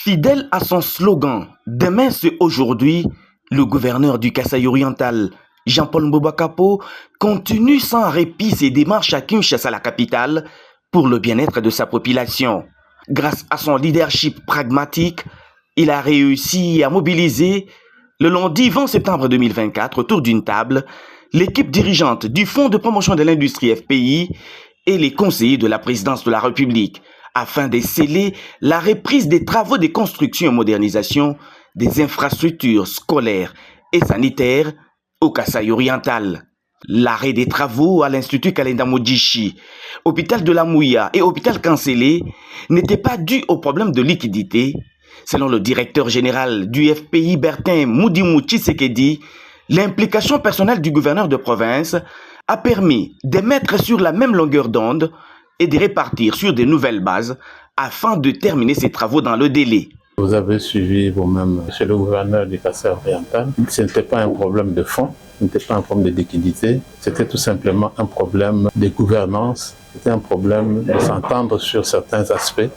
Fidèle à son slogan « Demain c'est aujourd'hui », le gouverneur du Kasaï-Oriental, Jean-Paul Mbobakapo, continue sans répit ses démarches à Kinshasa, la capitale, pour le bien-être de sa population. Grâce à son leadership pragmatique, il a réussi à mobiliser, le lundi 20 septembre 2024, autour d'une table, l'équipe dirigeante du Fonds de promotion de l'industrie FPI et les conseillers de la présidence de la République, afin de sceller la reprise des travaux de construction et modernisation des infrastructures scolaires et sanitaires au Kasaï-Oriental. L'arrêt des travaux à l'Institut Kalenda Modjichi, hôpital de la Mouya et hôpital Cancellé n'était pas dû au problème de liquidité. Selon le directeur général du FPI, Bertin Moudimou Tshisekedi, l'implication personnelle du gouverneur de province a permis de mettre sur la même longueur d'onde et de répartir sur de nouvelles bases afin de terminer ces travaux dans le délai. Vous avez suivi vous-même chez le gouverneur du Kasaï-Oriental. Ce n'était pas un problème de fond, ce n'était pas un problème de liquidité, c'était tout simplement un problème de gouvernance, c'était un problème de s'entendre sur certains aspects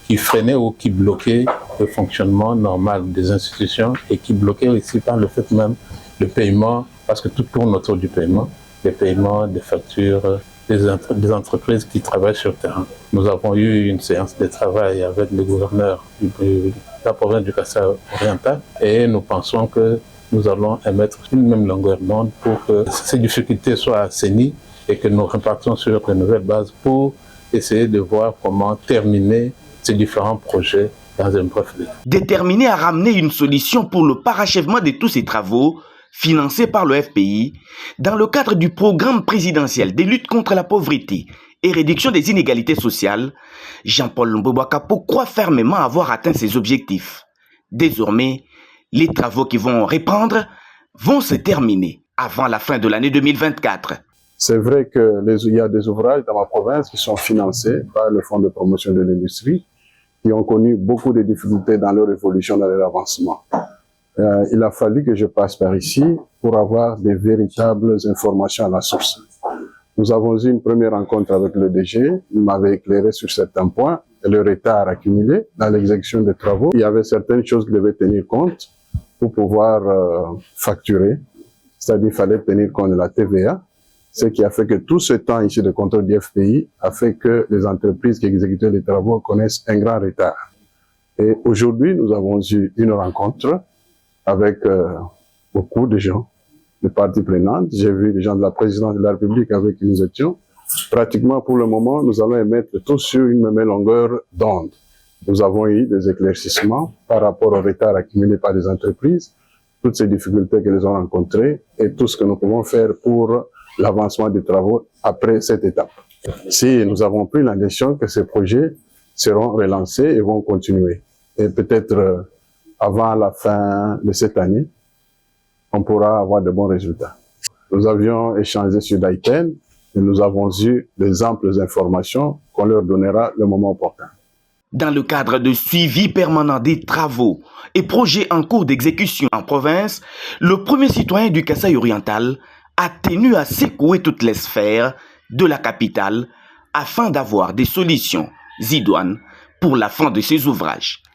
qui freinaient ou qui bloquaient le fonctionnement normal des institutions et qui bloquaient aussi par le fait même le paiement, parce que tout tourne autour du paiement, des paiements, des factures, des entreprises qui travaillent sur le terrain. Nous avons eu une séance de travail avec le gouverneur de la province du Kasaï-Oriental et nous pensons que nous allons émettre une même longueur d'onde pour que ces difficultés soient assainies et que nous repartons sur de nouvelles bases pour essayer de voir comment terminer ces différents projets dans un bref délai. Déterminé à ramener une solution pour le parachèvement de tous ces travaux, financé par le FPI, dans le cadre du programme présidentiel de lutte contre la pauvreté et réduction des inégalités sociales, Jean-Paul Mbobakapo croit fermement avoir atteint ses objectifs. Désormais, les travaux qui vont reprendre vont se terminer avant la fin de l'année 2024. C'est vrai qu'il y a des ouvrages dans ma province qui sont financés par le Fonds de promotion de l'industrie, qui ont connu beaucoup de difficultés dans leur évolution, dans leur avancement. Il a fallu que je passe par ici pour avoir des véritables informations à la source. Nous avons eu une première rencontre avec le DG, il m'avait éclairé sur certains points, et le retard accumulé dans l'exécution des travaux. Il y avait certaines choses qu'il devait tenir compte pour pouvoir facturer, c'est-à-dire qu'il fallait tenir compte de la TVA, ce qui a fait que tout ce temps ici de contrôle du FPI a fait que les entreprises qui exécutaient les travaux connaissent un grand retard. Et aujourd'hui, nous avons eu une rencontre avec beaucoup de gens, de parties prenantes. J'ai vu les gens de la présidence de la République avec qui nous étions. Pratiquement pour le moment, nous allons émettre tous sur une même longueur d'onde. Nous avons eu des éclaircissements par rapport au retard accumulé par les entreprises, toutes ces difficultés qu'elles ont rencontrées et tout ce que nous pouvons faire pour l'avancement des travaux après cette étape. Si nous avons pris la décision que ces projets seront relancés et vont continuer. Et peut-être avant la fin de cette année, on pourra avoir de bons résultats. Nous avions échangé sur Daïten et nous avons eu des amples informations qu'on leur donnera le moment opportun. Dans le cadre de suivi permanent des travaux et projets en cours d'exécution en province, le premier citoyen du Kasaï-Oriental a tenu à secouer toutes les sphères de la capitale afin d'avoir des solutions idoines pour la fin de ses ouvrages.